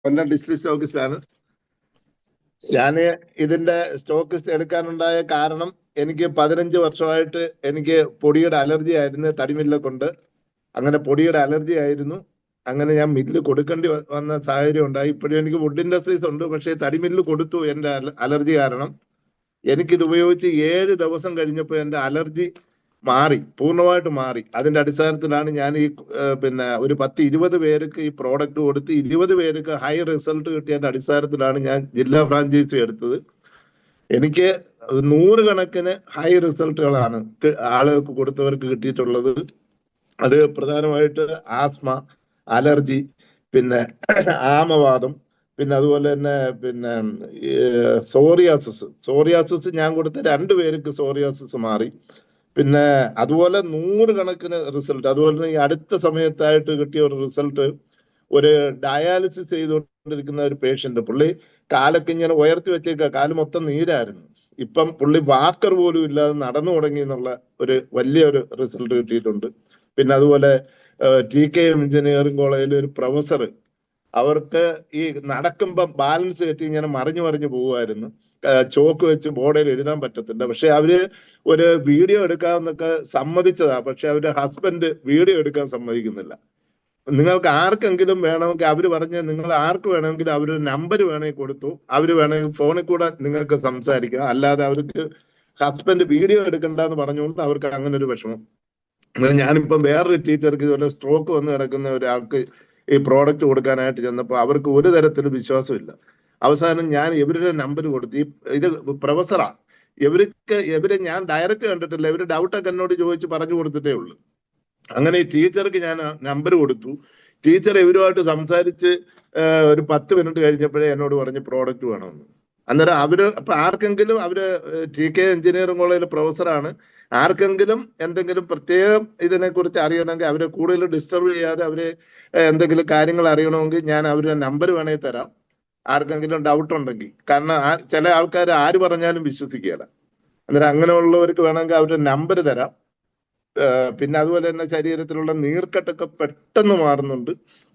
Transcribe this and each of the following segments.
കൊല്ലം district സ്റ്റോക്കിസ്റ്റാണ്. ഞാൻ ഇതിന്റെ stockist എടുക്കാനുണ്ടായ കാരണം എനിക്ക് 15 വർഷമായിട്ട് എനിക്ക് പൊടിയുടെ അലർജി ആയിരുന്നു, തടിമില്ലെ കൊണ്ട്. അങ്ങനെ പൊടിയുടെ അലർജി ആയിരുന്നു. അങ്ങനെ ഞാൻ മില്ല് കൊടുക്കേണ്ടി വന്ന സാഹചര്യം ഉണ്ടായി. ഇപ്പോഴും എനിക്ക് വുഡ് ഇൻഡസ്ട്രീസ് ഉണ്ട്, പക്ഷേ തടിമില്ല് കൊടുത്തു എന്റെ അലർജി കാരണം. എനിക്കിത് ഉപയോഗിച്ച് 7 ദിവസം കഴിഞ്ഞപ്പോൾ എന്റെ അലർജി മാറി, പൂർണ്ണമായിട്ട് മാറി. അതിന്റെ അടിസ്ഥാനത്തിലാണ് ഞാൻ ഈ ഒരു 10-20 പേർക്ക് ഈ പ്രോഡക്റ്റ് കൊടുത്ത് 20 പേർക്ക് ഹൈ റിസൾട്ട് കിട്ടിയതിന്റെ അടിസ്ഥാനത്തിലാണ് ഞാൻ ജില്ലാ ഫ്രാഞ്ചൈസി എടുത്തത്. എനിക്ക് 100 കണക്കിന് ഹൈ റിസൾട്ടുകളാണ് ആളുകൾക്ക് കൊടുത്തവർക്ക് കിട്ടിയിട്ടുള്ളത്. അത് പ്രധാനമായിട്ട് ആസ്മ, അലർജി, പിന്നെ ആമവാദം, പിന്നെ അതുപോലെ തന്നെ സോറിയാസിസ് ഞാൻ കൊടുത്ത 2 പേർക്ക് സോറിയാസിസ് മാറി. പിന്നെ അതുപോലെ 100 കണക്കിന് റിസൾട്ട്. അതുപോലെ തന്നെ ഈ അടുത്ത സമയത്തായിട്ട് കിട്ടിയ ഒരു റിസൾട്ട്, ഒരു ഡയാലിസിസ് ചെയ്തുകൊണ്ടിരിക്കുന്ന ഒരു പേഷ്യന്റ്, പുള്ളി കാലൊക്കെ ഇങ്ങനെ ഉയർത്തി വെച്ചേക്ക, കാല് മൊത്തം നീരായിരുന്നു. ഇപ്പം പുള്ളി വാക്കർ പോലും ഇല്ലാതെ നടന്നു തുടങ്ങി എന്നുള്ള ഒരു വലിയൊരു റിസൾട്ട് കിട്ടിയിട്ടുണ്ട്. പിന്നെ അതുപോലെ TK എഞ്ചിനീയറിംഗ് കോളേജിൽ ഒരു പ്രൊഫസർ, അവർക്ക് ഈ നടക്കുമ്പം ബാലൻസ് തെറ്റി ഇങ്ങനെ മറിഞ്ഞു പോകുമായിരുന്നു. ചോക്ക് വെച്ച് ബോർഡിൽ എഴുതാൻ പറ്റത്തില്ല. പക്ഷെ അവര് ഒരു വീഡിയോ എടുക്കാമെന്നൊക്കെ സമ്മതിച്ചതാ, പക്ഷെ അവരുടെ ഹസ്ബൻഡ് വീഡിയോ എടുക്കാൻ സമ്മതിക്കുന്നില്ല. നിങ്ങൾക്ക് ആർക്കെങ്കിലും വേണമെങ്കിൽ അവര് പറഞ്ഞ്, നിങ്ങൾ ആർക്ക് വേണമെങ്കിലും അവരൊരു നമ്പർ വേണമെങ്കിൽ കൊടുത്തു, അവര് വേണമെങ്കിൽ ഫോണിൽ കൂടെ നിങ്ങൾക്ക് സംസാരിക്കാം. അല്ലാതെ അവർക്ക് ഹസ്ബൻഡ് വീഡിയോ എടുക്കണ്ടെന്ന് പറഞ്ഞുകൊണ്ട് അവർക്ക് അങ്ങനെ ഒരു വിഷമം. ഞാനിപ്പം വേറൊരു ടീച്ചർക്ക് ഇതുപോലെ സ്ട്രോക്ക് വന്ന് കിടക്കുന്ന ഒരാൾക്ക് ഈ പ്രോഡക്റ്റ് കൊടുക്കാനായിട്ട് ചെന്നപ്പോൾ അവർക്ക് ഒരു തരത്തിലും വിശ്വാസമില്ല. അവസാനം ഞാൻ ഇവരുടെ നമ്പർ കൊടുത്തു. ഇത് പ്രൊഫസറാ, ഇവര് ഞാൻ ഡയറക്റ്റ് കണ്ടിട്ടില്ല, ഇവര് ഡൗട്ടൊക്കെ എന്നോട് ചോദിച്ച് പറഞ്ഞു കൊടുത്തിട്ടേ ഉള്ളൂ. അങ്ങനെ ഈ ടീച്ചർക്ക് ഞാൻ നമ്പർ കൊടുത്തു. ടീച്ചർ ഇവരുമായിട്ട് സംസാരിച്ച് ഒരു 10 മിനിറ്റ് കഴിഞ്ഞപ്പോഴേ എന്നോട് പറഞ്ഞ് പ്രോഡക്റ്റ് വേണമെന്ന്. അന്നേരം അപ്പൊ ആർക്കെങ്കിലും TK എഞ്ചിനീയറിംഗ് കോളേജിലെ പ്രൊഫസറാണ്, ആർക്കെങ്കിലും എന്തെങ്കിലും പ്രത്യേകം ഇതിനെക്കുറിച്ച് അറിയണമെങ്കിൽ അവരെ കൂടുതൽ ഡിസ്റ്റർബ് ചെയ്യാതെ അവരെ എന്തെങ്കിലും കാര്യങ്ങൾ അറിയണമെങ്കിൽ ഞാൻ അവരുടെ നമ്പർ വേണമെങ്കിൽ തരാം, ആർക്കെങ്കിലും ഡൗട്ട് ഉണ്ടെങ്കിൽ. കാരണം ചില ആൾക്കാർ ആര് പറഞ്ഞാലും വിശ്വസിക്കുകയില്ല. അന്നേരം അങ്ങനെയുള്ളവർക്ക് വേണമെങ്കിൽ അവരുടെ നമ്പർ തരാം. പിന്നെ അതുപോലെ തന്നെ ശരീരത്തിലുള്ള നീർക്കെട്ടൊക്കെ പെട്ടെന്ന് മാറുന്നുണ്ട്.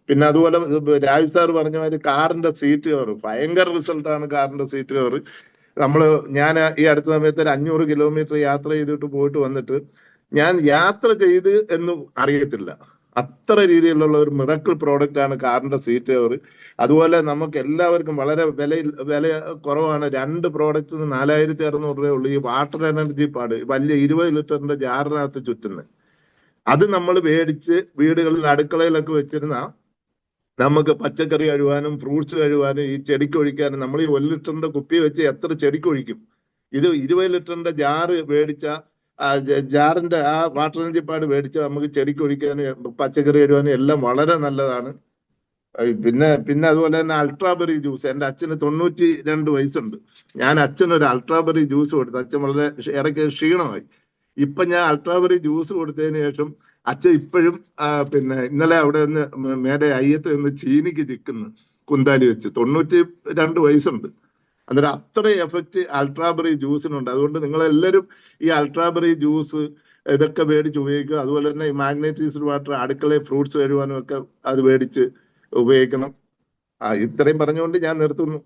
പിന്നെ അതുപോലെ രാജു സാർ പറഞ്ഞ മാതിരി കാറിന്റെ സീറ്റ് കവർ ഭയങ്കര റിസൾട്ടാണ്. കാറിന്റെ സീറ്റ് കവർ ഞാൻ ഈ അടുത്ത സമയത്ത് ഒരു 500 കിലോമീറ്റർ യാത്ര ചെയ്തിട്ട് പോയിട്ട് വന്നിട്ട് ഞാൻ യാത്ര ചെയ്ത് എന്ന് അറിയത്തില്ല, അത്ര രീതിയിലുള്ള ഒരു മിറക്കിൾ പ്രോഡക്റ്റ് ആണ് കാറിന്റെ സീറ്റ് കവർ. അതുപോലെ നമുക്ക് എല്ലാവർക്കും വളരെ വില കുറവാണ്. 2 പ്രോഡക്റ്റിന് 4600 രൂപയുള്ളൂ. ഈ വാട്ടർ എനർജി പാഡ് വലിയ 20 ലിറ്ററിന്റെ ജാറിനകത്ത് ചുറ്റുന്നത്, അത് നമ്മൾ മേടിച്ച് വീടുകളിൽ അടുക്കളയിലൊക്കെ വെച്ചിരുന്ന നമുക്ക് പച്ചക്കറി കഴുകാനും ഫ്രൂട്ട്സ് കഴുകാനും ഈ ചെടിക്ക് ഒഴിക്കാനും നമ്മൾ ഈ 1 ലിറ്ററിന്റെ കുപ്പി വെച്ച് എത്ര ചെടിക്ക് ഒഴിക്കും. ഇത് 20 ലിറ്ററിന്റെ ജാറ് മേടിച്ച ജാറിന്റെ ആ വാട്ടർ എനർജി പാഡ് മേടിച്ച നമുക്ക് ചെടിക്ക് ഒഴിക്കാനും പച്ചക്കറി കഴുകാനും എല്ലാം വളരെ നല്ലതാണ്. പിന്നെ അതുപോലെ തന്നെ അൾട്രാബെറി ജ്യൂസ്, എന്റെ അച്ഛന് 92 വയസ്സുണ്ട്. ഞാൻ അച്ഛനൊരു അൾട്രാബെറി ജ്യൂസ് കൊടുത്തു. അച്ഛൻ വളരെ ഇടയ്ക്ക് ക്ഷീണമായി. ഇപ്പൊ ഞാൻ അൾട്രാബെറി ജ്യൂസ് കൊടുത്തതിന് ശേഷം അച്ഛൻ ഇപ്പോഴും ഇന്നലെ അവിടെ നിന്ന് മേലെ അയ്യത്ത് നിന്ന് ചീനിക്ക് ചിക്കുന്നു, കുന്താലി വെച്ച്. 92 വയസ്സുണ്ട്. അന്നേരം അത്ര എഫക്റ്റ് അൾട്രാബെറി ജ്യൂസിനുണ്ട്. അതുകൊണ്ട് നിങ്ങളെല്ലാവരും ഈ അൾട്രാബെറി ജ്യൂസ് ഇതൊക്കെ മേടിച്ച് ഉപയോഗിക്കുക. അതുപോലെ തന്നെ ഈ മാഗ്നറ്റൈസ്ഡ് വാട്ടർ അടുക്കളയിൽ ഫ്രൂട്ട്സ് കഴുകാനും ഒക്കെ അത് മേടിച്ച് ഉപയോഗിക്കണം. ഇത്രയും പറഞ്ഞുകൊണ്ട് ഞാൻ നിർത്തുന്നു.